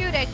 therapeutic,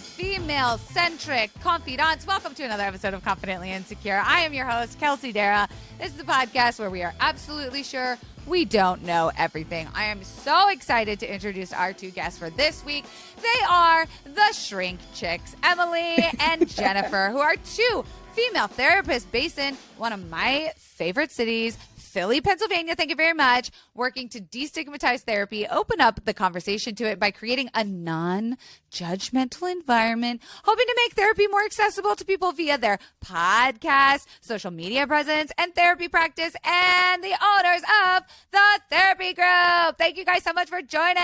female-centric confidants. Welcome to another episode of Confidently Insecure. I am your host, Kelsey Darragh. This is the podcast where we are absolutely sure we don't know everything. I am so excited to introduce our two guests for this week. They are the Shrink Chicks, Emily and Jennifer, who are two female therapists based in one of my favorite cities, Philly, Pennsylvania. Thank you very much. Working to destigmatize therapy, open up the conversation to it by creating a non-judgmental environment, hoping to make therapy more accessible to people via their podcast, social media presence, and therapy practice, and the owners of the therapy group. Thank you guys so much for joining.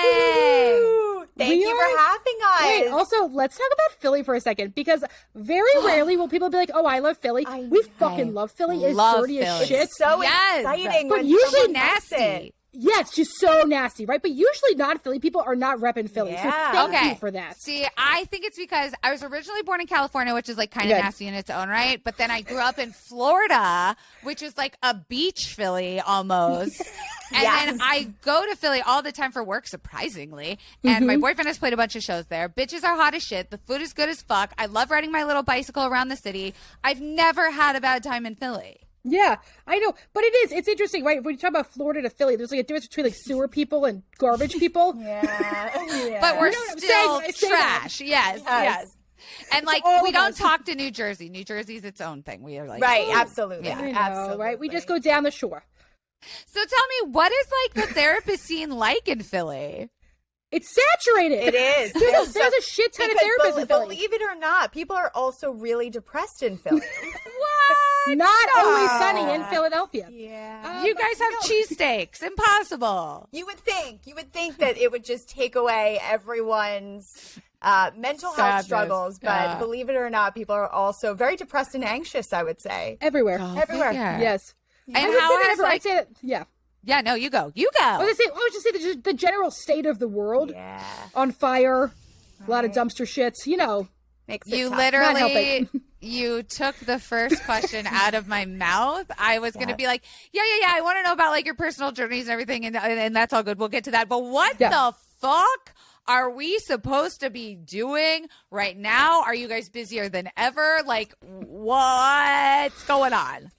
Thank you for having us. Wait, also, let's talk about Philly for a second, because very rarely will people be like, oh, I love Philly. We fucking love Philly. It's dirty as shit. It's so exciting, but when usually nasty. Yeah, it's just so nasty, right? But usually non-Philly people are not repping Philly. Yeah. So thank you for that. See, I think it's because I was originally born in California, which is like kind of nasty in its own right. But then I grew up in Florida, which is like a beach Philly almost. And then I go to Philly all the time for work, surprisingly. And my boyfriend has played a bunch of shows there. Bitches are hot as shit. The food is good as fuck. I love riding my little bicycle around the city. I've never had a bad time in Philly. Yeah, I know. But it's interesting, right? When you talk about Florida to Philly, there's like a difference between like sewer people and garbage people. But we're still trash. Yes. And like, we don't talk to New Jersey. New Jersey's its own thing. We are like, right, absolutely. Yeah. Absolutely. Right? We just go down the shore. So tell me, what is like the therapist scene like in Philly? It's saturated. It is. There's a shit ton of therapists in Philly. Believe it or not, people are also really depressed in Philly. What? Not always sunny in Philadelphia. Yeah. You guys have cheesesteaks. Impossible. You would think that it would just take away everyone's mental health struggles, but believe it or not, people are also very depressed and anxious, I would say. Everywhere. Everywhere. Yes. And how has I'd say that, yeah. Yeah, no, you go. I would just say the general state of the world on fire, a lot of dumpster shits, Makes it you tough. literally, you took the first question out of my mouth. I was going to be like, yeah. I want to know about like your personal journeys and everything. And that's all good. We'll get to that. But what the fuck are we supposed to be doing right now? Are you guys busier than ever? Like, what's going on?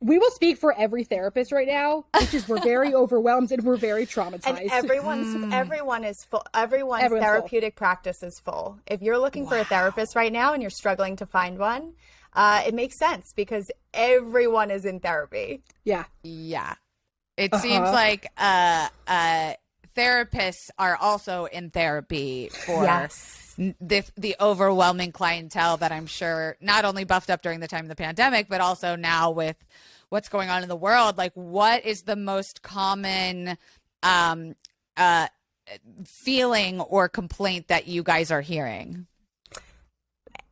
We will speak for every therapist right now, which is we're very overwhelmed and we're very traumatized. And everyone is full. Everyone's therapeutic practice is full. If you're looking for a therapist right now and you're struggling to find one, it makes sense because everyone is in therapy. Yeah. It seems like therapists are also in therapy for the overwhelming clientele that I'm sure not only buffed up during the time of the pandemic, but also now with what's going on in the world. Like, what is the most common feeling or complaint that you guys are hearing?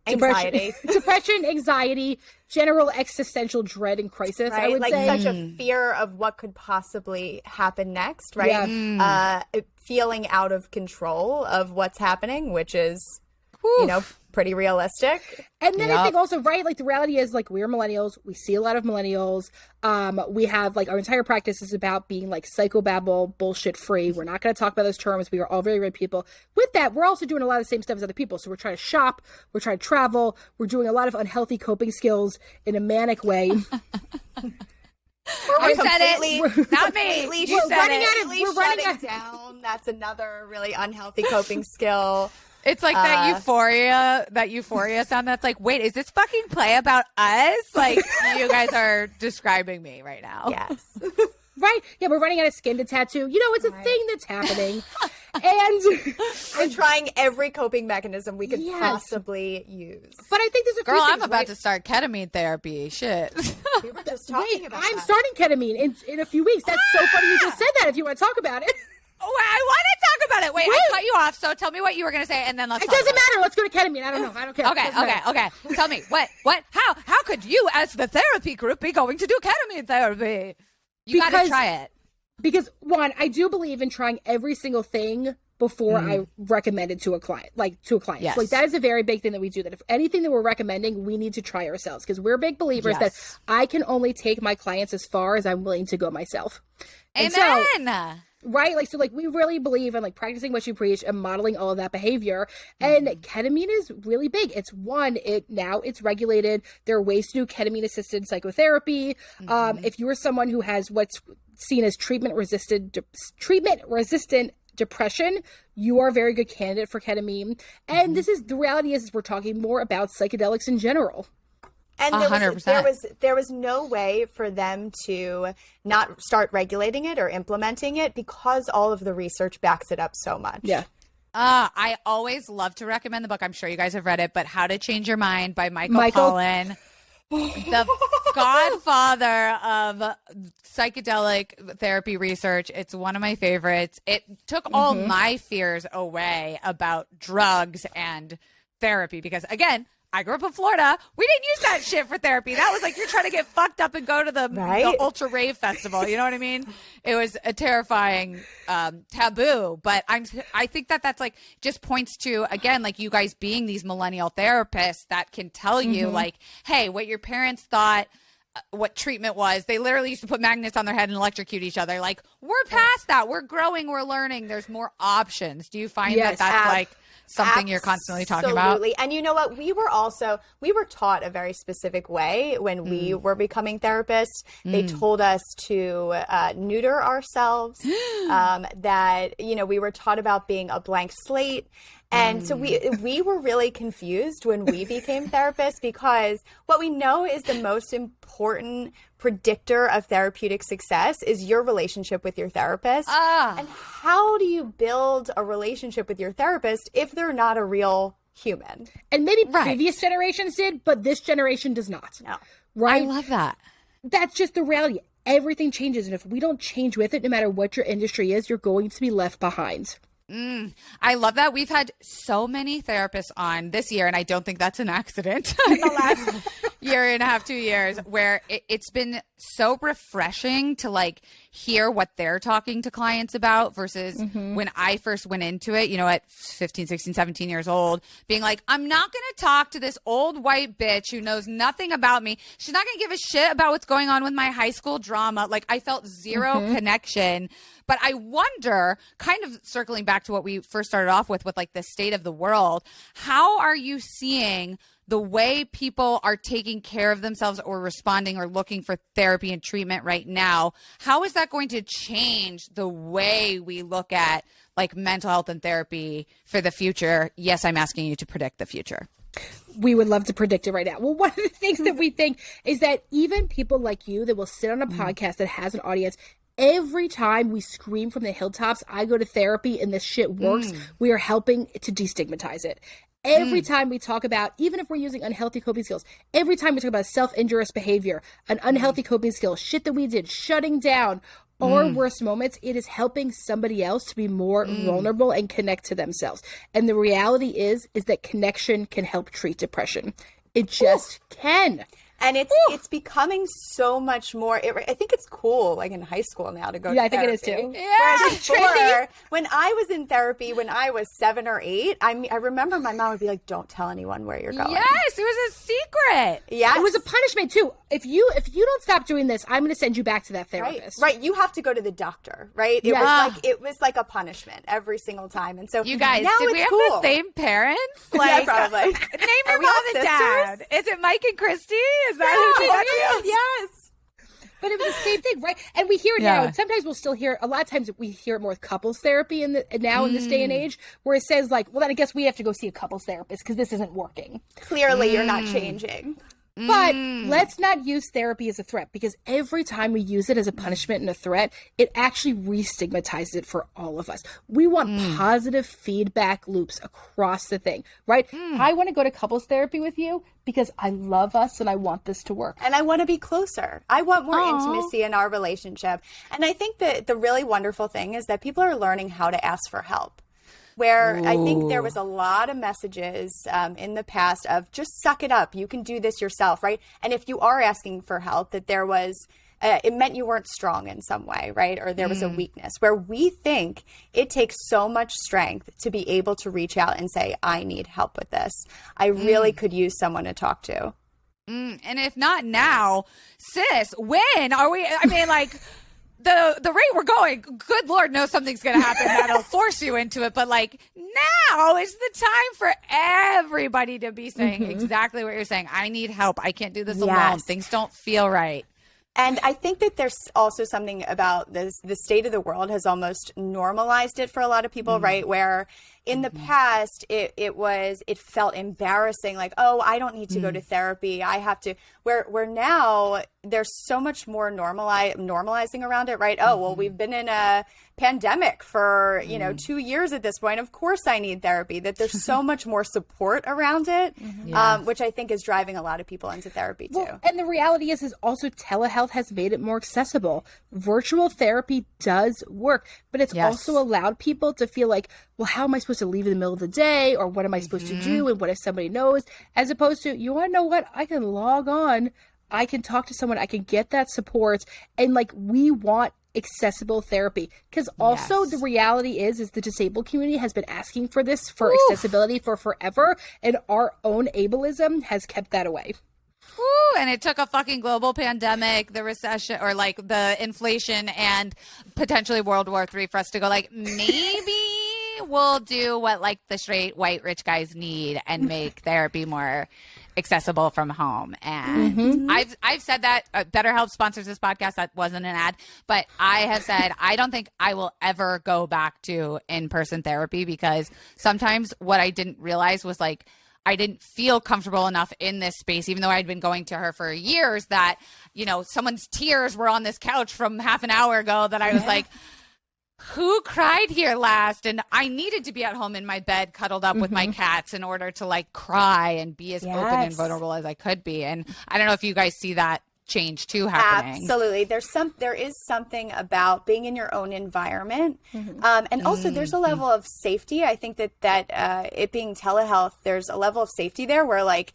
Anxiety. Depression, anxiety, general existential dread and crisis, right? I would say. Such a fear of what could possibly happen next, right? Yeah. Feeling out of control of what's happening, which is, pretty realistic. And then I think also, right, like the reality is like we're millennials. We see a lot of millennials. We have like our entire practice is about being like psychobabble, bullshit free. We're not going to talk about those terms. We are all very good people. With that, we're also doing a lot of the same stuff as other people. So we're trying to shop. We're trying to travel. We're doing a lot of unhealthy coping skills in a manic way. I said it, not me. We're running down. That's another really unhealthy coping skill. It's like that euphoria sound that's like, wait, is this fucking play about us? Like, you guys are describing me right now. Yes. Right? Yeah, we're running out of skin to tattoo. It's a thing that's happening. And we're trying every coping mechanism we could possibly use. But I think there's a few Girl, things, I'm about to start ketamine therapy. Shit. We were just talking about I'm starting ketamine in a few weeks. That's so funny you just said that if you want to talk about it. Oh, I want to talk about it. Wait, I cut you off, so tell me what you were going to say, and then let's It doesn't matter. Let's go to ketamine. I don't know. I don't care. Okay. Tell me, what, how could you, as the therapy group, be going to do ketamine therapy? You got to try it. Because, one, I do believe in trying every single thing before I recommend it to a client. Yes. Like, that is a very big thing that we do. That if anything that we're recommending, we need to try ourselves. Because we're big believers that I can only take my clients as far as I'm willing to go myself. Amen. Right? Like, so like we really believe in like practicing what you preach and modeling all of that behavior. And ketamine is really big. It's it's regulated. There are ways to do ketamine assisted psychotherapy. If you are someone who has what's seen as treatment resistant depression, you are a very good candidate for ketamine. And the reality is we're talking more about psychedelics in general. And there was no way for them to not start regulating it or implementing it because all of the research backs it up so much. Yeah. I always love to recommend the book. I'm sure you guys have read it, but How to Change Your Mind by Michael Pollan. The godfather of psychedelic therapy research. It's one of my favorites. It took all my fears away about drugs and therapy because, again, I grew up in Florida. We didn't use that shit for therapy. That was like you're trying to get fucked up and go to the ultra rave festival. You know what I mean? It was a terrifying taboo. But I think that's like just points to, again, like you guys being these millennial therapists that can tell you like, hey, what your parents thought what treatment was. They literally used to put magnets on their head and electrocute each other. Like, we're past that. We're growing. We're learning. There's more options. Do you find that that's like something you're constantly talking about? Absolutely. And you know what? We were taught a very specific way when we were becoming therapists. They told us to neuter ourselves, that, you know, we were taught about being a blank slate. And so we were really confused when we became therapists because what we know is the most important predictor of therapeutic success is your relationship with your therapist. And how do you build a relationship with your therapist if they're not a real human? And maybe previous generations did, but this generation does not. No. Right? I love that. That's just the reality. Everything changes. And if we don't change with it, no matter what your industry is, you're going to be left behind. I love that. We've had so many therapists on this year, and I don't think that's an accident in the last year and a half, 2 years, where it's been so refreshing to like hear what they're talking to clients about versus when I first went into it, you know, at 15, 16, 17 years old, being like, I'm not going to talk to this old white bitch who knows nothing about me. She's not going to give a shit about what's going on with my high school drama. Like, I felt zero connection. But I wonder, kind of circling back to what we first started off with like the state of the world, how are you seeing the way people are taking care of themselves or responding or looking for therapy and treatment right now? How is that going to change the way we look at like mental health and therapy for the future? Yes, I'm asking you to predict the future. We would love to predict it right now. Well, one of the things that we think is that even people like you that will sit on a podcast that has an audience, every time we scream from the hilltops, I go to therapy and this shit works, we are helping to destigmatize it. Every time we talk about, even if we're using unhealthy coping skills, every time we talk about self-injurious behavior, an unhealthy coping skill, shit that we did, shutting down, or worst moments, it is helping somebody else to be more vulnerable and connect to themselves. And the reality is that connection can help treat depression. It just can. And it's becoming so much more. I think it's cool, like in high school now, to go to therapy. I think it is too. Whereas before, when I was in therapy, when I was 7 or 8, I remember my mom would be like, "Don't tell anyone where you're going." Yes, it was a secret. Yeah, it was a punishment too. If you don't stop doing this, I'm going to send you back to that therapist. Right. You have to go to the doctor. Right. It was like a punishment every single time. And so you guys, now did we have the same parents? Like, yeah, probably. Name your mom and dad. Is it Mike and Christy? Is that who you? Yes. But it was the same thing, right? And we hear it now. And sometimes we'll still hear, a lot of times we hear it more with couples therapy in this day and age, where it says like, well, then I guess we have to go see a couples therapist because this isn't working. Clearly, you're not changing. But let's not use therapy as a threat, because every time we use it as a punishment and a threat, it actually re-stigmatizes it for all of us. We want positive feedback loops across the thing, right? I want to go to couples therapy with you because I love us and I want this to work. And I want to be closer. I want more intimacy in our relationship. And I think that the really wonderful thing is that people are learning how to ask for help. Where I think there was a lot of messages in the past of just suck it up. You can do this yourself, right? And if you are asking for help, that there was, it meant you weren't strong in some way, right? Or there was a weakness, where we think it takes so much strength to be able to reach out and say, I need help with this. I really could use someone to talk to. And if not now, sis, when are we? I mean, like, the rate we're going, good Lord knows something's going to happen that'll force you into it. But like now is the time for everybody to be saying exactly what you're saying. I need help. I can't do this alone. Things don't feel right. And I think that there's also something about this, the state of the world has almost normalized it for a lot of people, right? Where in the past, it felt embarrassing, like, oh, I don't need to go to therapy. I have to, where now there's so much more normalizing around it, right? Oh, well, we've been in a pandemic for, 2 years at this point. Of course I need therapy, that there's so much more support around it, which I think is driving a lot of people into therapy too. Well, and the reality is also telehealth has made it more accessible. Virtual therapy does work, but it's also allowed people to feel like, well, how am I supposed to leave in the middle of the day? Or what am I supposed to do? And what if somebody knows? As opposed to, you want to know what? I can log on. I can talk to someone. I can get that support. And like, we want accessible therapy, because also the reality is the disabled community has been asking for this, for accessibility for forever. And our own ableism has kept that away. Ooh, and it took a fucking global pandemic, the recession, or like the inflation, and potentially World War III for us to go like, maybe we'll do what like the straight white rich guys need and make therapy more accessible from home. And I've said that BetterHelp sponsors this podcast. That wasn't an ad, but I have said I don't think I will ever go back to in-person therapy, because sometimes what I didn't realize was like, I didn't feel comfortable enough in this space, even though I'd been going to her for years, that, someone's tears were on this couch from half an hour ago, that I was like, who cried here last? And I needed to be at home in my bed, cuddled up with my cats, in order to like cry and be as open and vulnerable as I could be. And I don't know if you guys see that change too happening. Absolutely. There is something about being in your own environment. And also there's a level of safety. I think that it being telehealth, there's a level of safety there where like,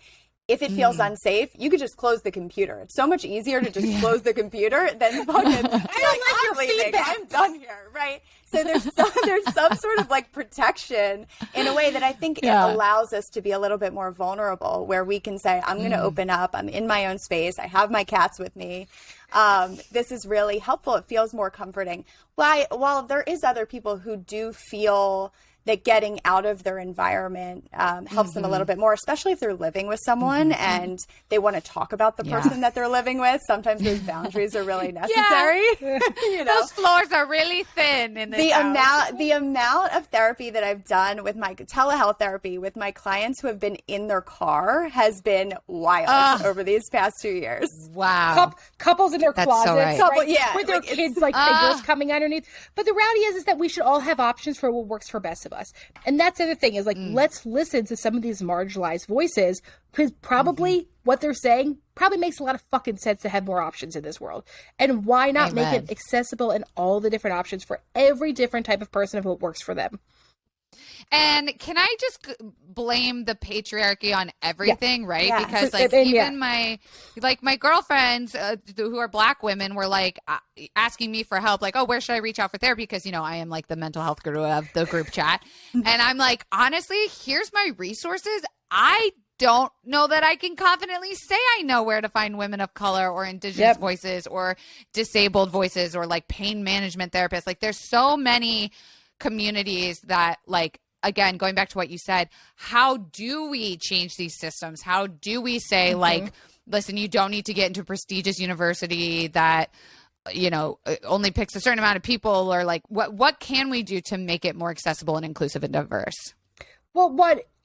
if it feels unsafe, you could just close the computer. It's so much easier to just close the computer than fucking I'm leaving. I'm done here, right? So there's some sort of like protection in a way that I think it allows us to be a little bit more vulnerable, where we can say, I'm going to open up. I'm in my own space. I have my cats with me. This is really helpful. It feels more comforting. While there is other people who do feel that getting out of their environment helps them a little bit more, especially if they're living with someone and they want to talk about the person that they're living with. Sometimes those boundaries are really necessary. Those floors are really thin in this the amount of therapy that I've done with my telehealth therapy with my clients who have been in their car has been wild over these past 2 years. Wow. Couples in their closets, right? With their kids like fingers coming underneath. But the reality is that we should all have options for what works for best of us. And that's the other thing is like, let's listen to some of these marginalized voices, because probably what they're saying probably makes a lot of fucking sense to have more options in this world. And why not make it accessible in all the different options for every different type of person of what works for them? And can I just blame the patriarchy on everything, right? Because like even my girlfriends who are Black women were like asking me for help, like, oh, where should I reach out for therapy? Because, I am like the mental health guru of the group chat. And I'm like, honestly, here's my resources. I don't know that I can confidently say I know where to find women of color or indigenous voices or disabled voices or like pain management therapists. Like there's so many communities that like, again, going back to what you said, how do we change these systems? How do we say like, listen, you don't need to get into a prestigious university that, only picks a certain amount of people, or like what can we do to make it more accessible and inclusive and diverse? Well,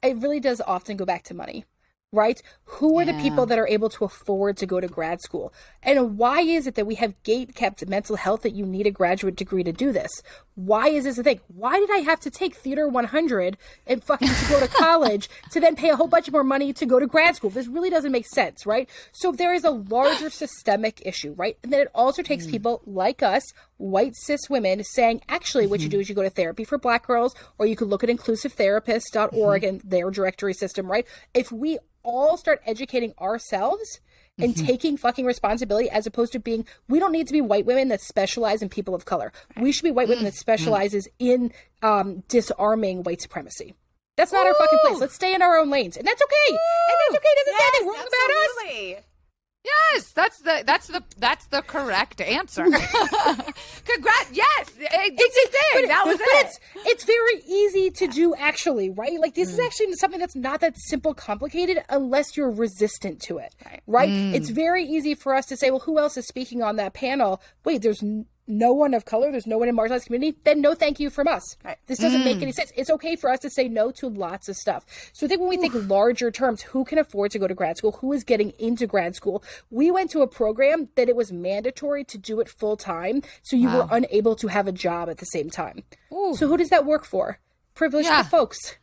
it really does often go back to money. Right? Who are the people that are able to afford to go to grad school? And why is it that we have gate-kept mental health that you need a graduate degree to do this? Why is this a thing? Why did I have to take Theater 100 and fucking to go to college to then pay a whole bunch more money to go to grad school? This really doesn't make sense, right? So there is a larger systemic issue, right? And then it also takes people like us, white cis women, saying, actually, what you do is you go to therapy for Black girls, or you could look at inclusivetherapist.org and their directory system, right? If we all start educating ourselves and taking fucking responsibility, as opposed to being, we don't need to be white women that specialize in people of color. We should be white women that specializes in disarming white supremacy. That's not our fucking place. Let's stay in our own lanes. And that's okay. And that's okay. It doesn't say anything wrong about us. Yes, that's the correct answer. Congrats. Yes, that was it. It's very easy to do, actually, right? Like, this is actually something that's not that simple, complicated, unless you're resistant to it, right? It's very easy for us to say, well, who else is speaking on that panel? Wait, there's no one of color, there's no one in marginalized community, then no thank you from us. Right. This doesn't make any sense. It's okay for us to say no to lots of stuff. So I think when we think larger terms, who can afford to go to grad school? Who is getting into grad school? We went to a program that it was mandatory to do it full time, so you were unable to have a job at the same time. Ooh. So who does that work for? Privileged folks.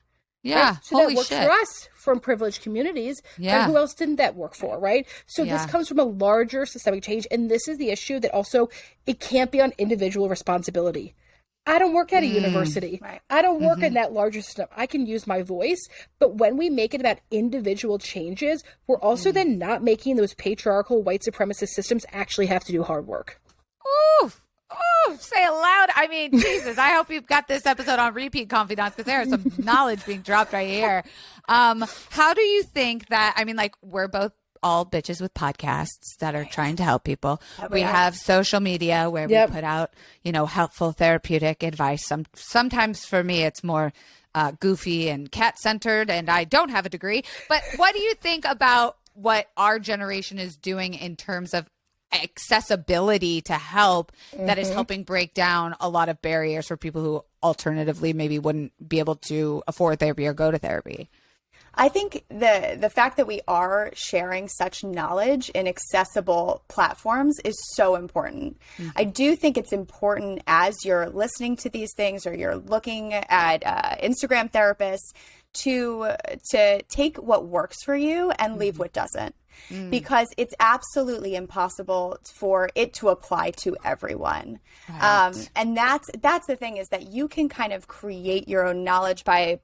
Yeah, right? So that worked for us from privileged communities. Yeah. But who else didn't that work for, right? So this comes from a larger systemic change. And this is the issue that also, it can't be on individual responsibility. I don't work at a university. Right. I don't work in that larger system. I can use my voice. But when we make it about individual changes, we're also then not making those patriarchal white supremacist systems actually have to do hard work. Ooh. Oh, say it loud. I mean, Jesus, I hope you've got this episode on repeat, confidants, because there is some knowledge being dropped right here. How do you think that, I mean, like, we're both all bitches with podcasts that are trying to help people. We have social media where we put out, you know, helpful therapeutic advice. Sometimes for me, it's more goofy and cat-centered, and I don't have a degree. But what do you think about what our generation is doing in terms of accessibility to help that is helping break down a lot of barriers for people who alternatively maybe wouldn't be able to afford therapy or go to therapy? I think the fact that we are sharing such knowledge in accessible platforms is so important. I do think it's important as you're listening to these things or you're looking at Instagram therapists to take what works for you and leave what doesn't. Because it's absolutely impossible for it to apply to everyone. Right. And that's the thing, is that you can kind of create your own knowledge by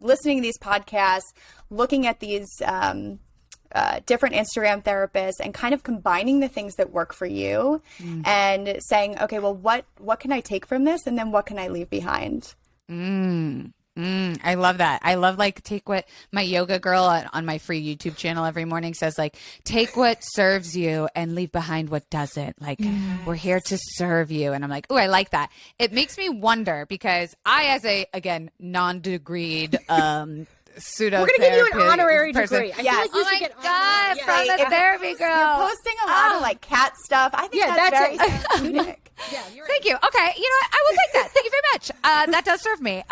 listening to these podcasts, looking at these different Instagram therapists and kind of combining the things that work for you and saying, okay, well, what can I take from this? And then what can I leave behind? I love that. I love, like, take what my yoga girl on my free YouTube channel every morning says, like, take what serves you and leave behind what doesn't. Like, we're here to serve you. And I'm like, oh, I like that. It makes me wonder, because I, as a, again, non-degreed, pseudo. We're gonna give you an honorary degree. Yes. Like oh my God, from the therapy girl. You're posting a lot of like cat stuff. I think that's very therapeutic. Thank you. Okay, you know what? I will take that. Thank you very much. That does serve me.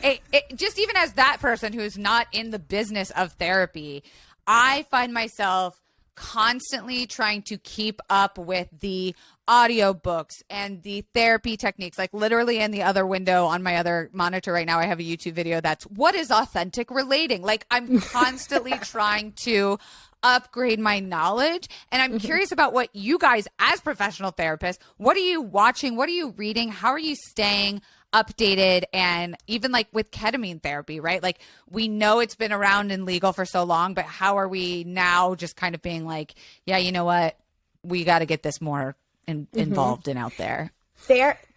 It just, even as that person who's not in the business of therapy, I find myself constantly trying to keep up with the audiobooks and the therapy techniques. Like, literally in the other window on my other monitor right now, I have a YouTube video that's what is authentic relating. Like, I'm constantly trying to upgrade my knowledge. And I'm curious about what you guys, as professional therapists, what are you watching? What are you reading? How are you staying updated? And even like with ketamine therapy, right? Like, we know it's been around and legal for so long, but how are we now just kind of being like, yeah, you know what? We got to get this more involved and out there.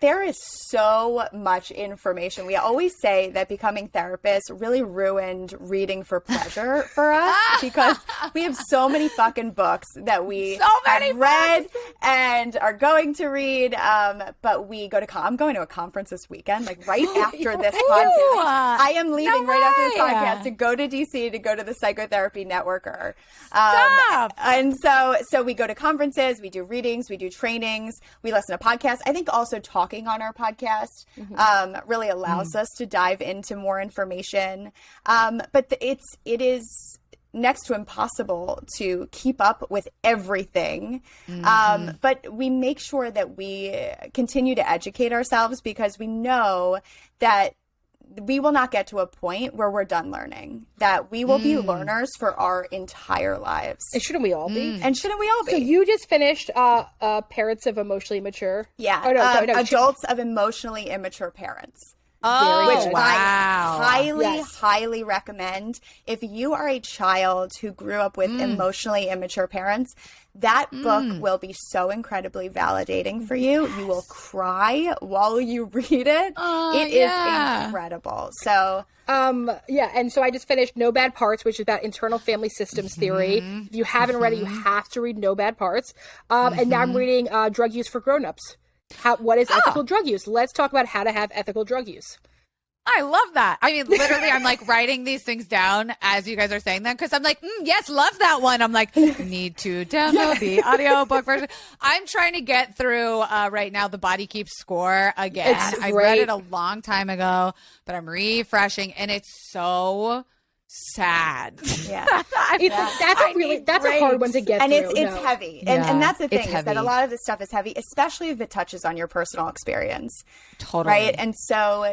There is so much information. We always say that becoming therapists really ruined reading for pleasure for us, because we have so many fucking books that we have read and are going to read. But we go to I'm going to a conference this weekend, like right after this podcast. I am leaving right after this podcast to go to DC to go to the Psychotherapy Networker. And so we go to conferences, we do readings, we do trainings, we listen to podcasts. I think also talking on our podcast really allows us to dive into more information. But it is next to impossible to keep up with everything. But we make sure that we continue to educate ourselves, because we know that we will not get to a point where we're done learning, that we will be learners for our entire lives. And shouldn't we all be? And shouldn't we all be? So you just finished Parents of Emotionally Immature? Yeah. Oh, no, Adults of Emotionally Immature Parents. Oh, which wow. I highly recommend. If you are a child who grew up with emotionally immature parents, that book will be so incredibly validating for you. You will cry while you read it. It is incredible. So and so I just finished No Bad Parts, which is about internal family systems theory. If you haven't read it, you have to read No Bad Parts. And now I'm reading Drug Use for Grown-Ups. What is ethical drug use? Let's talk about how to have ethical drug use. I love that. I mean, literally, I'm like writing these things down as you guys are saying them because I'm like, yes, love that one. I'm like, need to download the audiobook version. I'm trying to get through right now The Body Keeps Score again. I read it a long time ago, but I'm refreshing, and it's so sad. Yeah. That's a hard one to get and through. It's heavy. And that's the thing, is that a lot of this stuff is heavy, especially if it touches on your personal experience. Totally. Right. And so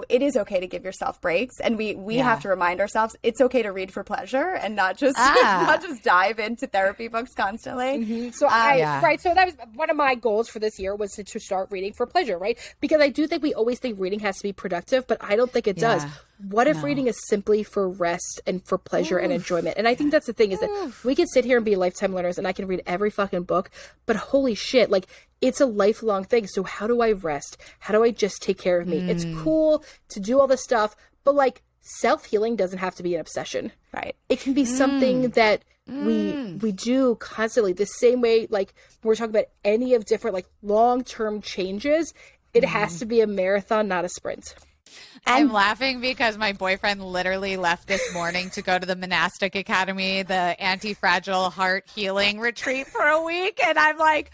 it is okay to give yourself breaks. And we have to remind ourselves it's okay to read for pleasure and not just dive into therapy books constantly. So so that was one of my goals for this year, was to start reading for pleasure, right? Because I do think we always think reading has to be productive, but I don't think it does. What if reading is simply for rest and for pleasure and enjoyment? And I think that's the thing, is that we can sit here and be lifetime learners and I can read every fucking book, but holy shit, like, it's a lifelong thing. So how do I rest? How do I just take care of me? It's cool to do all this stuff, but like, self-healing doesn't have to be an obsession. Right. It can be something that we do constantly, the same way, like, when we're talking about any of different like long-term changes, it has to be a marathon, not a sprint. I'm laughing because my boyfriend literally left this morning to go to the Monastic Academy, the anti-fragile heart healing retreat, for a week. And I'm like,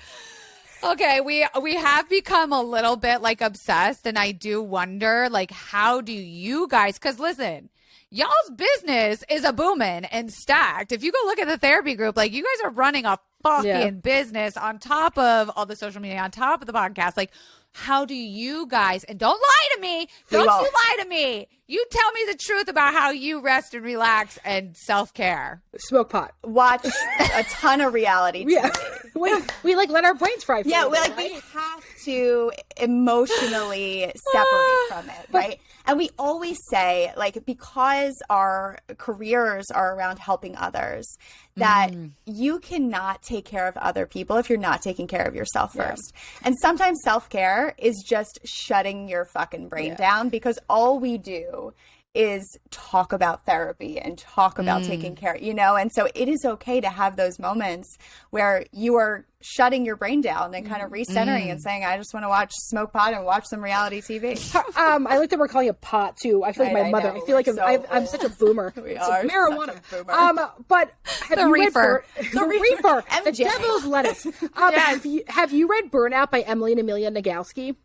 okay, we have become a little bit like obsessed. And I do wonder, like, how do you guys, because listen, y'all's business is a booming and stacked. If you go look at the therapy group, like, you guys are running a fucking business on top of all the social media, on top of the podcast. Like, how do you guys, and don't lie to me, don't you lie to me. You tell me the truth about how you rest and relax and self-care. Smoke pot. Watch a ton of reality TV. We like let our brains fry. We have to emotionally separate from it, right? And we always say, like, because our careers are around helping others, that you cannot take care of other people if you're not taking care of yourself first. And sometimes self-care is just shutting your fucking brain down, because all we do is talk about therapy and talk about taking care, and so it is okay to have those moments where you are shutting your brain down and kind of recentering and saying, I just want to watch smoke pot and watch some reality TV. I like that we're calling it pot too. I feel like my mother. I feel like I'm such a boomer. We are marijuana. Such a boomer. But have the you reefer. The reefer. The devil's lettuce. Have you read Burnout by Emily and Amelia Nagoski?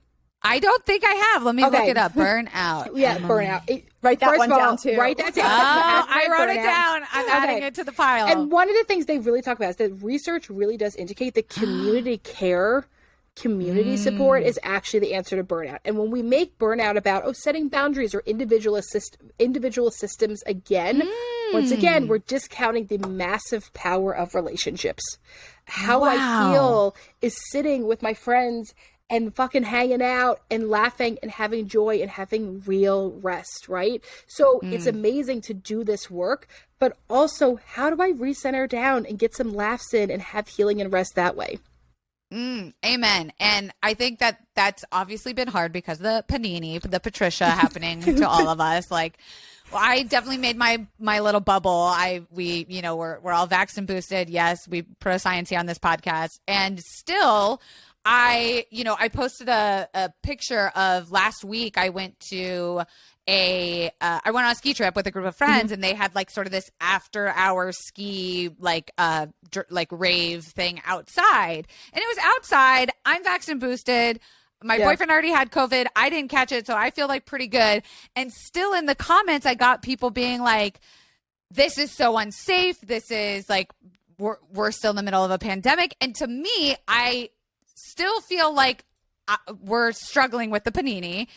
I don't think I have. Let me look it up. Burnout. Burnout. Write that one down too. Write that down. I wrote it down. I'm adding it to the pile. And one of the things they really talk about is that research really does indicate that community care, community support is actually the answer to burnout. And when we make burnout about setting boundaries or individual systems again, once again, we're discounting the massive power of relationships. How I feel is sitting with my friends and fucking hanging out and laughing and having joy and having real rest, right? So it's amazing to do this work, but also, how do I recenter down and get some laughs in and have healing and rest that way? Amen. And I think that that's obviously been hard because of the panini, the Patricia happening to all of us. Like, well, I definitely made my little bubble. We're all vaccine boosted. Yes, we pro science on this podcast, and still, I posted a picture of last week. I went to I went on a ski trip with a group of friends, and they had like sort of this after hour ski like rave thing outside, and it was outside. I'm vaccine boosted. My boyfriend already had COVID. I didn't catch it, so I feel like pretty good. And still in the comments, I got people being like, "This is so unsafe. This is like we're still in the middle of a pandemic." And to me, I still feel like we're struggling with the panini,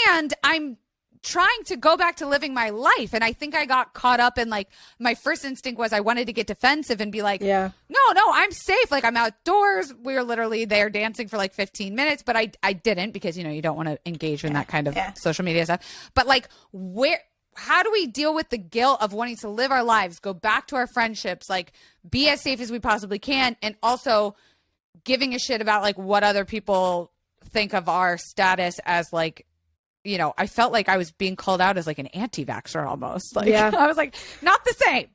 and I'm trying to go back to living my life. And I think I got caught up in like, my first instinct was I wanted to get defensive and be like, no, I'm safe. Like I'm outdoors. We were literally there dancing for like 15 minutes, but I didn't because, you know, you don't want to engage in that kind of social media stuff. But like how do we deal with the guilt of wanting to live our lives, go back to our friendships, like be as safe as we possibly can, and also giving a shit about like what other people think of our status as like, you know, I felt like I was being called out as like an anti-vaxxer almost. Like I was like, not the same.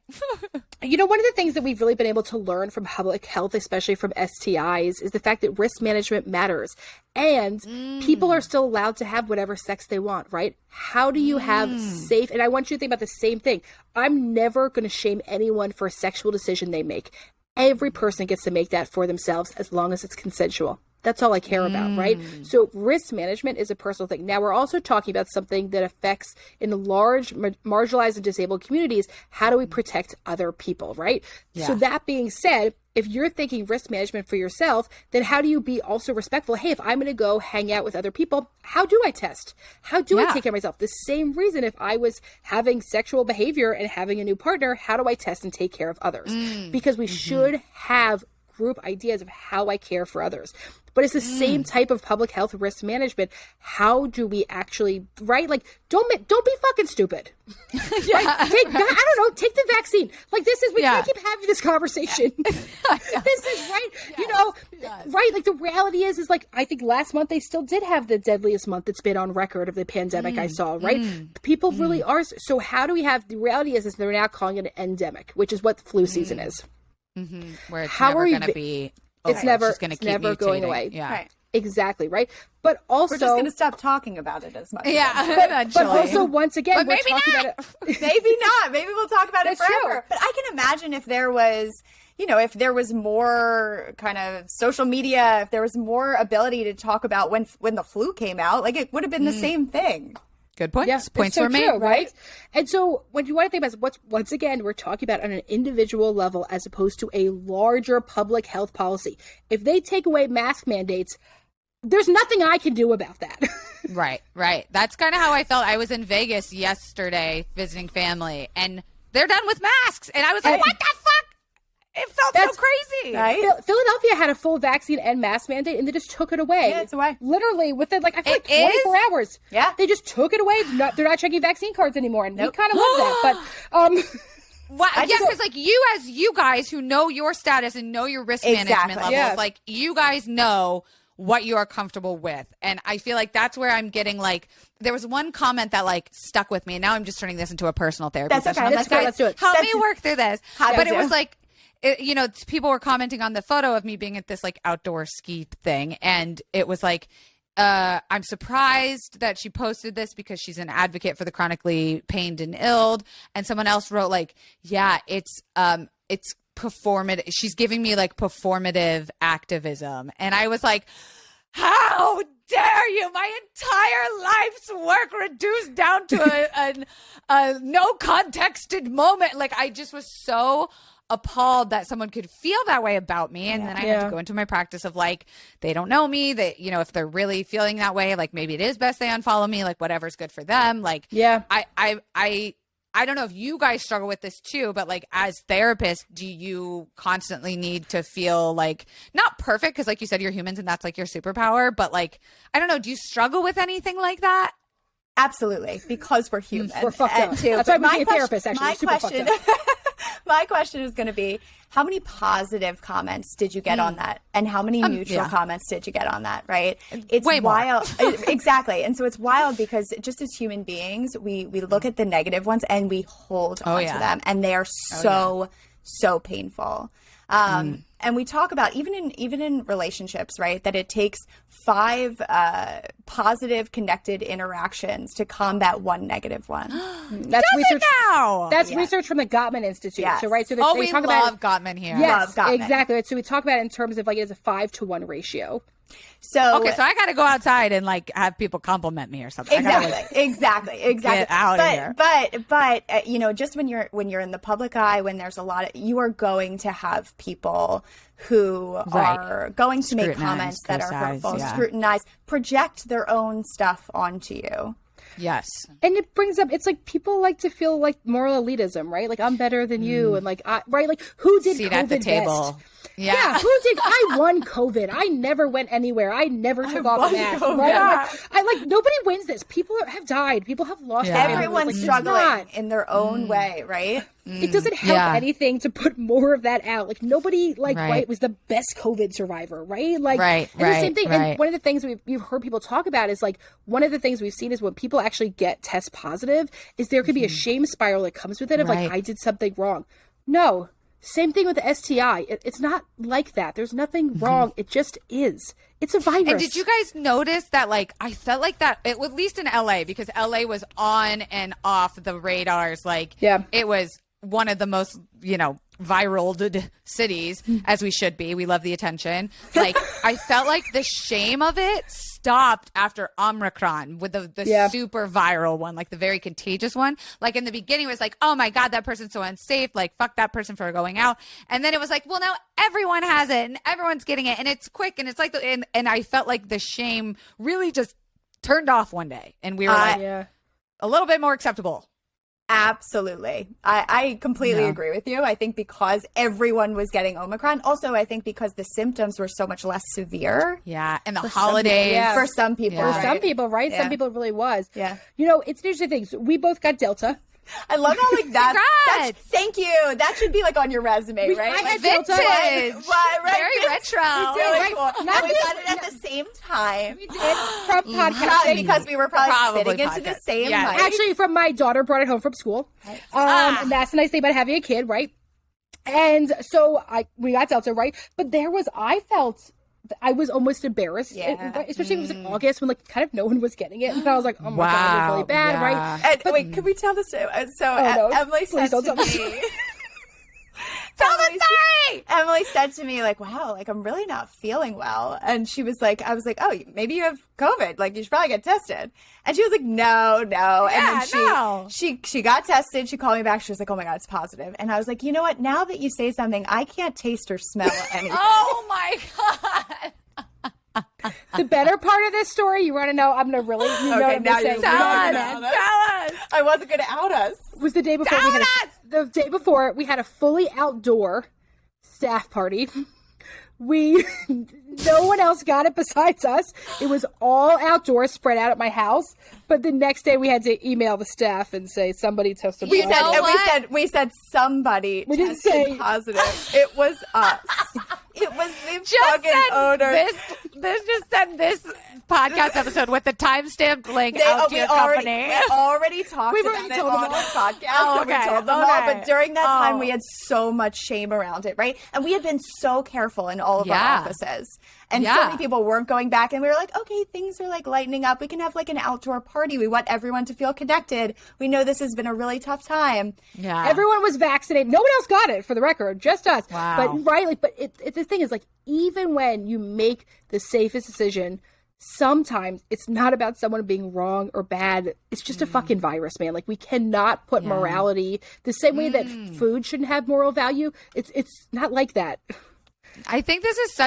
You know, one of the things that we've really been able to learn from public health, especially from STIs, is the fact that risk management matters. And people are still allowed to have whatever sex they want, right? How do you have safe? And I want you to think about the same thing. I'm never going to shame anyone for a sexual decision they make. Every person gets to make that for themselves as long as it's consensual. That's all I care about, right? So risk management is a personal thing. Now, we're also talking about something that affects in large marginalized and disabled communities. How do we protect other people, right? Yeah. So that being said, if you're thinking risk management for yourself, then how do you be also respectful? Hey, if I'm going to go hang out with other people, how do I test? How do I take care of myself? The same reason if I was having sexual behavior and having a new partner, how do I test and take care of others? Because we should have group ideas of how I care for others. But it's the same type of public health risk management. How do we actually, right? Like, don't be fucking stupid. Like, I don't know, take the vaccine. Like, this is, we can't keep having this conversation. This is, right? Yes. You know, right? Like, the reality is like, I think last month they still did have the deadliest month that's been on record of the pandemic I saw, right? People really are. So how do we have, the reality is they're now calling it an endemic, which is what the flu season is. Where it's never going to be. Okay, it's never going away. Yeah. Right. Exactly. Right. But also, we're just going to stop talking about it as much. Yeah. But also, once again, but maybe talking not. about it. Maybe not. Maybe we'll talk about it forever. True. But I can imagine if there was, you know, if there was more kind of social media, if there was more ability to talk about when the flu came out, like it would have been the same thing. Good point. Yes, points so were made, true, right? And so when you want to think about what's, once again, we're talking about on an individual level as opposed to a larger public health policy. If they take away mask mandates, there's nothing I can do about that. Right. That's kind of how I felt. I was in Vegas yesterday visiting family, and they're done with masks. And I was like, what the fuck? It felt so crazy. Right? Philadelphia had a full vaccine and mask mandate, and they just took it away. Yeah, it's away. Literally within, like, I feel like 24 hours. Yeah. They just took it away. They're not checking vaccine cards anymore, and we kind of love that. But, well, yes, because like you guys who know your status and know your risk management levels, like you guys know what you are comfortable with. And I feel like that's where I'm getting like, there was one comment that like stuck with me, and now I'm just turning this into a personal therapy session. Okay. Let's do it. Help me work through this. But it was like, you know, people were commenting on the photo of me being at this like outdoor ski thing. And it was like, I'm surprised that she posted this because she's an advocate for the chronically pained and ill. And someone else wrote like, yeah, it's performative. She's giving me like performative activism. And I was like, how dare you? My entire life's work reduced down to a no contexted moment. Like I just was so appalled that someone could feel that way about me. And then I had to go into my practice of like, they don't know me, that, you know, if they're really feeling that way, like maybe it is best they unfollow me, like whatever's good for them. Like, I don't know if you guys struggle with this too, but like as therapists, do you constantly need to feel like not perfect? Cause like you said, you're humans and that's like your superpower, but like, I don't know. Do you struggle with anything like that? Absolutely. Because we're human. We're fucked up. Too. That's why I'm being a therapist, actually. My question is going to be, how many positive comments did you get on that? And how many neutral comments did you get on that, right? It's way wild. Exactly. And so it's wild because just as human beings, we look at the negative ones and we hold on to them. And they are so painful. And we talk about even in relationships, right, that it takes 5 positive connected interactions to combat 1 negative one. That's research now. That's research from the Gottman Institute. Yes. So right, so we talk love Gottman here. Yes, love Gottman. Exactly. So we talk about it in terms of like it's a 5-to-1 ratio. So okay, so I got to go outside and like have people compliment me or something. Exactly. Get out of here. But you know, just when you're in the public eye, when there's a lot of, you are going to have people who are going to make comments that are hurtful, scrutinize, project their own stuff onto you. Yes. And it brings up, it's like people like to feel like moral elitism, right? Like I'm better than you. And like, right? Like who did Seat COVID at the table. best? Yeah. Who did? I won COVID. I never went anywhere. I never took off a mask. Right? Yeah. I like nobody wins this. People have died. People have lost. Yeah. Everyone's struggling in their own way, right? It doesn't help anything to put more of that out. Like nobody, like White was the best COVID survivor, right? Like, and the same thing. And one of the things we've heard people talk about is like one of the things we've seen is when people actually get test positive, is there could be a shame spiral that comes with it of like I did something wrong. No. Same thing with the STI. It's not like that. There's nothing wrong. It just is. It's a virus. And did you guys notice that, like, I felt like that, at least in LA, because LA was on and off the radars. Like, it was one of the most, viral cities, as we should be. We love the attention. Like, I felt like the shame of it stopped after Omicron with the super viral one, like the very contagious one. Like in the beginning, it was like, oh my God, that person's so unsafe. Like, fuck that person for going out. And then it was like, well, now everyone has it and everyone's getting it and it's quick. And it's like, and I felt like the shame really just turned off one day. And we were a little bit more acceptable. Absolutely. I completely agree with you. I think because everyone was getting Omicron. Also, I think because the symptoms were so much less severe. Yeah. And the holidays. For some people. For some people, right? Some people it really was. Yeah. It's an interesting thing. So we both got Delta. I love how like that's thank you. That should be like on your resume, right? I had vintage. Delta. Very retro. Really cool. And we got it at the same time. We did from podcasting. Probably because we were probably fitting into the same mic. Actually, from my daughter brought it home from school. And that's the nice thing about having a kid, right? And so we got Delta, right? But I was almost embarrassed, especially when it was in August when like kind of no one was getting it. And I was like, oh my God, it was really bad, right? And wait, can we tell the story? So Emily said to me, tell the story! Emily said to me, like, wow, like I'm really not feeling well. And she was like, I was like, oh, maybe you have COVID. Like you should probably get tested. And she was like, no. Yeah, and then she got tested. She called me back. She was like, oh my God, it's positive. And I was like, you know what? Now that you say something, I can't taste or smell anything. Oh my God. The better part of this story, you want to know? I'm going to really, okay, now you're tell us. I wasn't going to out us. Was the day before the day before we had a fully outdoor staff party. No one else got it besides us. It was all outdoors, spread out at my house. But the next day we had to email the staff and say somebody tested positive. We said somebody tested positive. It was us. It was the fucking owner. This just sent this podcast episode with the timestamp link out to your company. We already talked about it on the podcast. We told them all. But during that time, we had so much shame around it, right? And we had been so careful in all of our offices. And so many people weren't going back. And we were like, okay, things are like lightening up. We can have like an outdoor party. We want everyone to feel connected. We know this has been a really tough time. Yeah. Everyone was vaccinated. No one else got it, for the record. Just us. Wow. But the thing is, like, even when you make the safest decision, sometimes it's not about someone being wrong or bad. It's just a fucking virus, man. Like, we cannot put morality the same way that food shouldn't have moral value. It's not like that. I think this is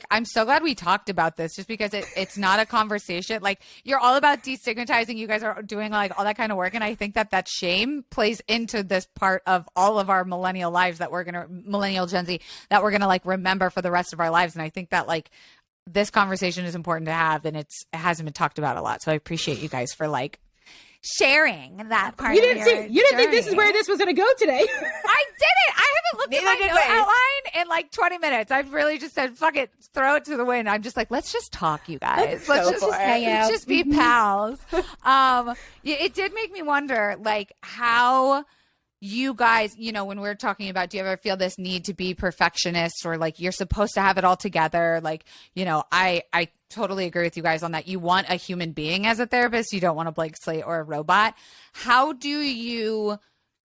I'm so glad we talked about this just because it's not a conversation. Like, you're all about destigmatizing. You guys are doing like all that kind of work. And I think that shame plays into this part of all of our millennial lives millennial Gen Z, that we're going to like remember for the rest of our lives. And I think that like this conversation is important to have, and it hasn't been talked about a lot. So I appreciate you guys for like sharing that part. You didn't think this is where this was going to go today. I didn't. I haven't looked at my note outline in like 20 minutes. I've really just said, fuck it, throw it to the wind. I'm just like, let's just talk, you guys. Let's just hang out. Let's just be pals. It did make me wonder, like, how you guys, when we're talking about, do you ever feel this need to be perfectionist, or like you're supposed to have it all together? Like, I totally agree with you guys on that. You want a human being as a therapist. You don't want a blank slate or a robot. How do you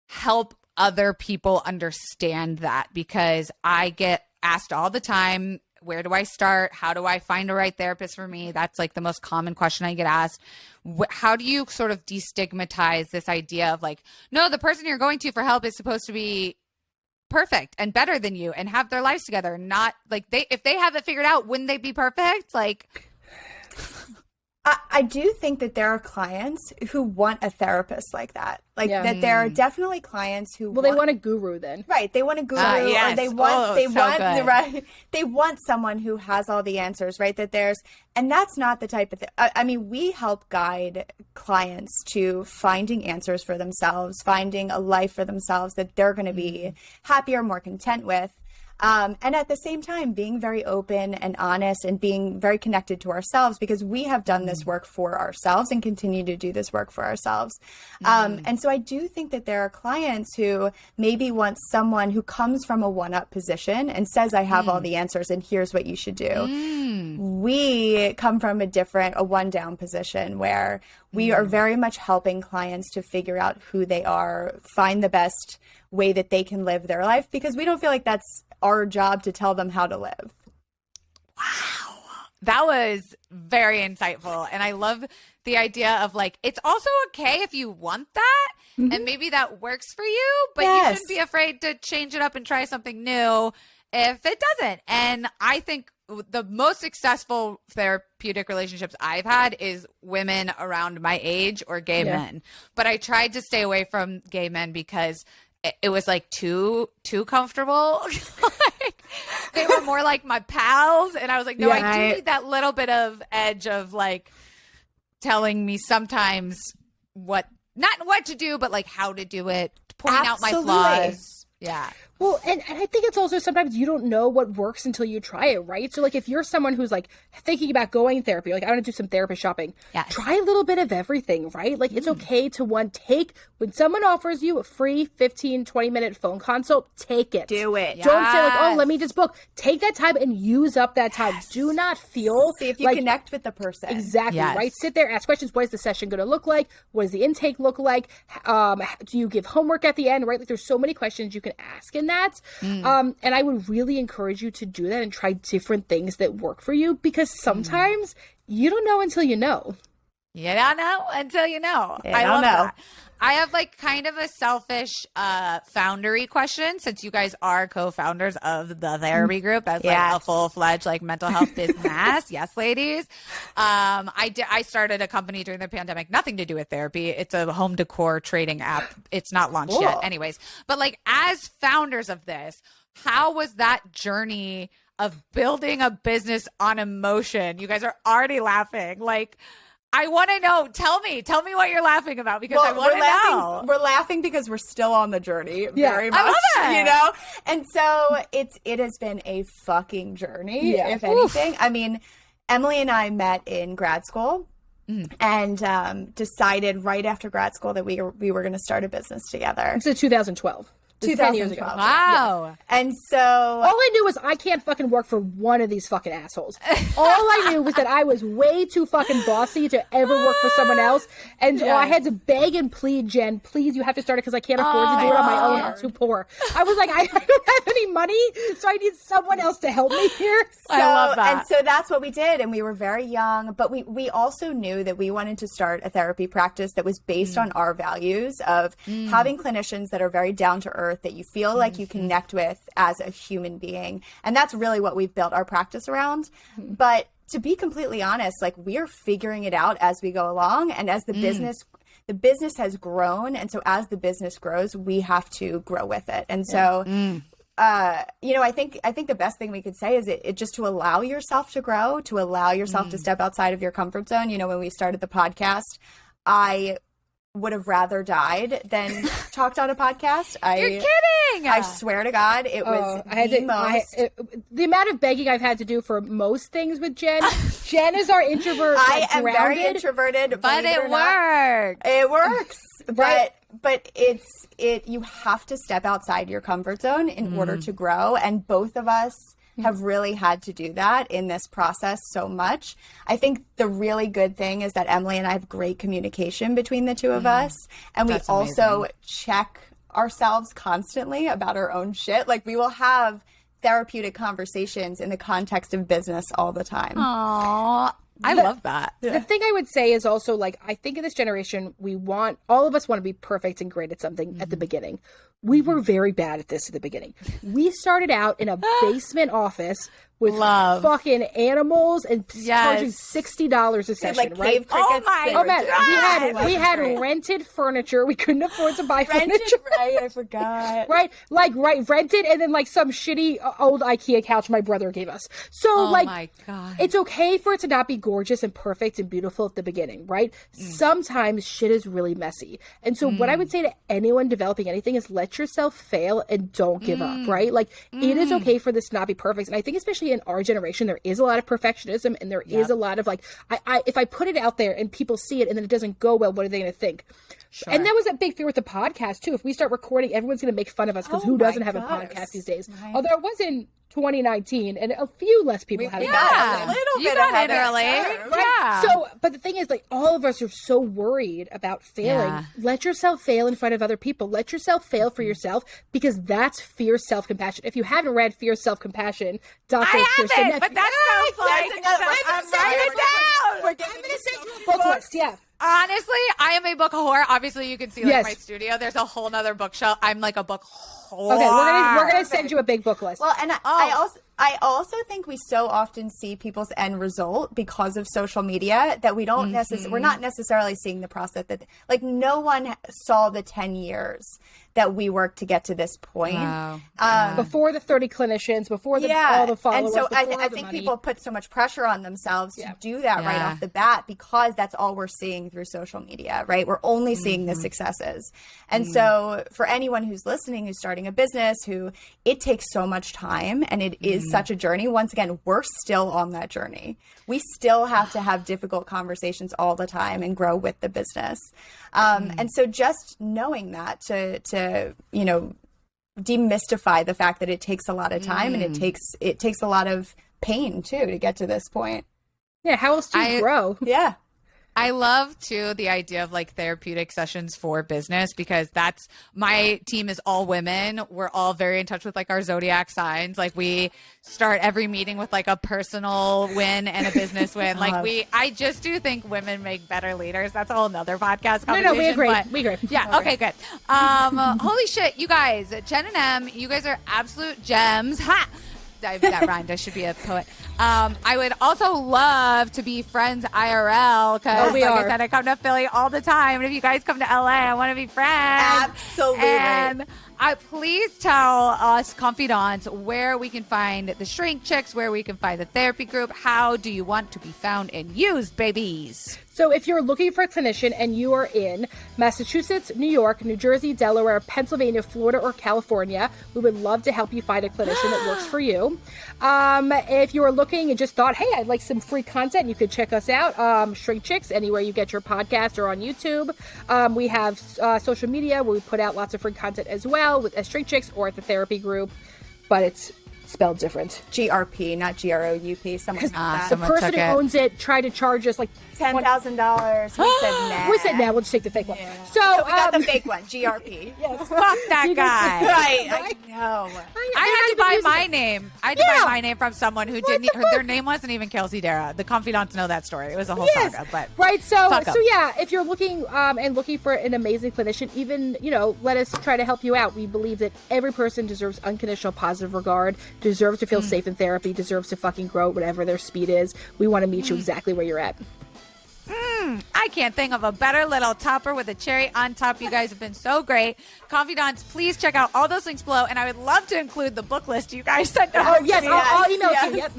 help other people understand that? Because I get asked all the time, where do I start? How do I find a right therapist for me? That's like the most common question I get asked. How do you sort of destigmatize this idea of like, no, the person you're going to for help is supposed to be perfect and better than you and have their lives together? Not like if they have it figured out, wouldn't they be perfect? Like, I do think that there are clients who want a therapist like that. Like that there are definitely clients who they want a guru then. Right. They want a guru yes. or they want someone who has all the answers, right? And that's not the type of thing. I mean, we help guide clients to finding answers for themselves, finding a life for themselves that they're going to be happier, more content with. And at the same time, being very open and honest and being very connected to ourselves, because we have done this work for ourselves and continue to do this work for ourselves. And so I do think that there are clients who maybe want someone who comes from a one-up position and says, I have all the answers and here's what you should do. We come from a one-down position where we are very much helping clients to figure out who they are, find the best way that they can live their life, because we don't feel like that's our job to tell them how to live. Wow. That was very insightful. And I love the idea of like, it's also okay if you want that and maybe that works for you, but you shouldn't be afraid to change it up and try something new if it doesn't. And I think the most successful therapeutic relationships I've had is women around my age or gay men. But I tried to stay away from gay men because it was like too comfortable. Like, they were more like my pals. And I was like, no, I do need that little bit of edge of like telling me sometimes not what to do, but like how to do it, pointing out my flaws. Yeah. Well, and I think it's also sometimes you don't know what works until you try it, right? So, like, if you're someone who's, like, thinking about going therapy, like, I want to do some therapist shopping, try a little bit of everything, right? Like, it's okay to when someone offers you a free 15, 20-minute phone consult, take it. Do it. Yes. Don't say, like, oh, let me just book. Take that time and use up that time. Do not feel See if you connect with the person. Exactly, right? Sit there, ask questions. What is the session going to look like? What does the intake look like? Do you give homework at the end, right? Like, there's so many questions you can ask in that. And I would really encourage you to do that and try different things that work for you, because sometimes you don't know until you know. You don't know until you know. I love that. I have like kind of a selfish foundery question, since you guys are co-founders of the therapy group. That's like a full-fledged like mental health business. Yes, ladies. I started a company during the pandemic, nothing to do with therapy. It's a home decor trading app. It's not launched yet. Anyways, but like as founders of this, how was that journey of building a business on emotion? You guys are already laughing. Like, I want to know. Tell me what you're laughing about, because I want to know. We're laughing because we're still on the journey, very much. I love it. You know, and so it has been a fucking journey, if anything. I mean, Emily and I met in grad school and decided right after grad school that we were going to start a business together. It's 2012. 10 years ago. Wow. Yeah. And so all I knew was I can't fucking work for one of these fucking assholes. All I knew was that I was way too fucking bossy to ever work for someone else. And I had to beg and plead, Jen, please, you have to start it because I can't afford to do it on my own. I'm too poor. I was like, I don't have any money, so I need someone else to help me here. I love that. And so that's what we did. And we were very young, but we also knew that we wanted to start a therapy practice that was based on our values of having clinicians that are very down to earth, that you feel like you connect with as a human being. And that's really what we've built our practice around. But to be completely honest, like, we are figuring it out as we go along. And as the business has grown. And so as the business grows, we have to grow with it. And so, I think the best thing we could say is it just to allow yourself to grow, to allow yourself to step outside of your comfort zone. You know, when we started the podcast, I would have rather died than talked on a podcast. You're kidding! I swear to God, it was the amount of begging I've had to do for most things with Jen. Jen is our introvert. I am very introverted, but it works. It works, right? But you have to step outside your comfort zone in order to grow, and both of us have really had to do that in this process so much. I think the really good thing is that Emily and I have great communication between the two of us. And we also check ourselves constantly about our own shit. Like, we will have therapeutic conversations in the context of business all the time. Aww. I love that. The thing I would say is also, like, I think in this generation, all of us want to be perfect and great at something at the beginning. We were very bad at this at the beginning. We started out in a basement office with fucking animals and charging $60 a session, like right? Oh man, we had rented furniture. We couldn't afford to buy furniture. Right, I forgot. Rented, and then like some shitty old IKEA couch my brother gave us. So my God. It's okay for it to not be gorgeous and perfect and beautiful at the beginning, right? Sometimes shit is really messy. And so what I would say to anyone developing anything is let yourself fail and don't give up, right? Like it is okay for this to not be perfect. And I think especially in our generation, there is a lot of perfectionism and there is a lot of like, if I put it out there and people see it and then it doesn't go well, what are they going to think? Sure. And that was a big fear with the podcast too. If we start recording, everyone's going to make fun of us because who doesn't have a podcast these days? Right. Although it was in 2019 and a few less people have it. A little bit ahead early. Right? So, but the thing is, like, all of us are so worried about failing. Yeah. Let yourself fail in front of other people. Let yourself fail for yourself because that's fierce self-compassion. If you haven't read Fierce Self-Compassion, Dr. Kirsten, but that sounds like I'm writing it down. We're going to send you book list. Yeah. Honestly, I am a book whore. Obviously, you can see my studio. There's a whole nother bookshelf. I'm like a book whore. Okay, we're gonna send you a big book list. Well, and I also think we so often see people's end result because of social media that we don't we're not necessarily seeing the process that like no one saw the 10 years that we worked to get to this point. Wow. Before the 30 clinicians, before all the followers. And so I think people put so much pressure on themselves to do that right off the bat because that's all we're seeing through social media, right? We're only seeing the successes. And so for anyone who's listening, who's starting a business, it takes so much time and it is such a journey. Once again, we're still on that journey. We still have to have difficult conversations all the time and grow with the business. And so just knowing that to demystify the fact that it takes a lot of time and it takes a lot of pain too to get to this point. Yeah. How else do you grow? Yeah. I love too the idea of like therapeutic sessions for business because my team is all women. We're all very in touch with like our zodiac signs. Like we start every meeting with like a personal win and a business win. I just do think women make better leaders. That's a whole nother podcast conversation. No, we agree. We agree. Yeah. Okay, good. Holy shit, you guys, Jen and Em, you guys are absolute gems. Ha! That rhymed. I should be a poet. I would also love to be friends IRL because, I said, I come to Philly all the time. And if you guys come to LA, I want to be friends. Absolutely. And please tell us, confidants, where we can find the Shrink Chicks, where we can find the therapy group. How do you want to be found and used, babies? So if you're looking for a clinician and you are in Massachusetts, New York, New Jersey, Delaware, Pennsylvania, Florida, or California, we would love to help you find a clinician that works for you. If you are looking and just thought, hey, I'd like some free content, you could check us out. Shrink Chicks, anywhere you get your podcast or on YouTube. We have social media where we put out lots of free content as well with Shrink Chicks or at the therapy group, but it's spelled different. GRP, not GROUP. The person who owns it tried to charge us like $10,000. We said nah. We said nah. We'll just take the fake one. Yeah. So we got the fake one, GRP. Yes. Fuck that guy. Right. I know. I had to buy my name. I had to buy my name from someone who didn't. Their name wasn't even Kelsey Darragh. The confidants know that story. It was a whole saga. But right. So yeah, if you're looking for an amazing clinician, even let us try to help you out. We believe that every person deserves unconditional positive regard, deserves to feel safe in therapy, deserves to fucking grow whatever their speed is. We want to meet you exactly where you're at. I can't think of a better little topper with a cherry on top. You guys have been so great. Confidants, please check out all those links below. And I would love to include the book list you guys sent out. Oh, yes. I'll email it to you. Yep.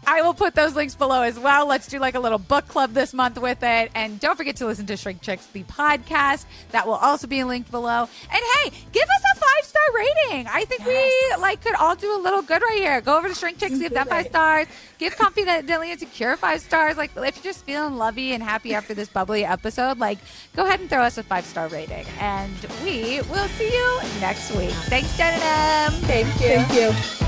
I will put those links below as well. Let's do like a little book club this month with it. And don't forget to listen to Shrink Chicks, the podcast. That will also be linked below. And hey, give us a 5-star rating. I think we could all do a little good right here. Go over to Shrink Chicks, give that 5 stars. Give Confidently Insecure 5 stars. Like if you're just feeling lovey and happy after this bubbly episode, go ahead and throw us a 5-star rating. And we will see you next week. Thanks, Jen and Em. Thank you. Thank you.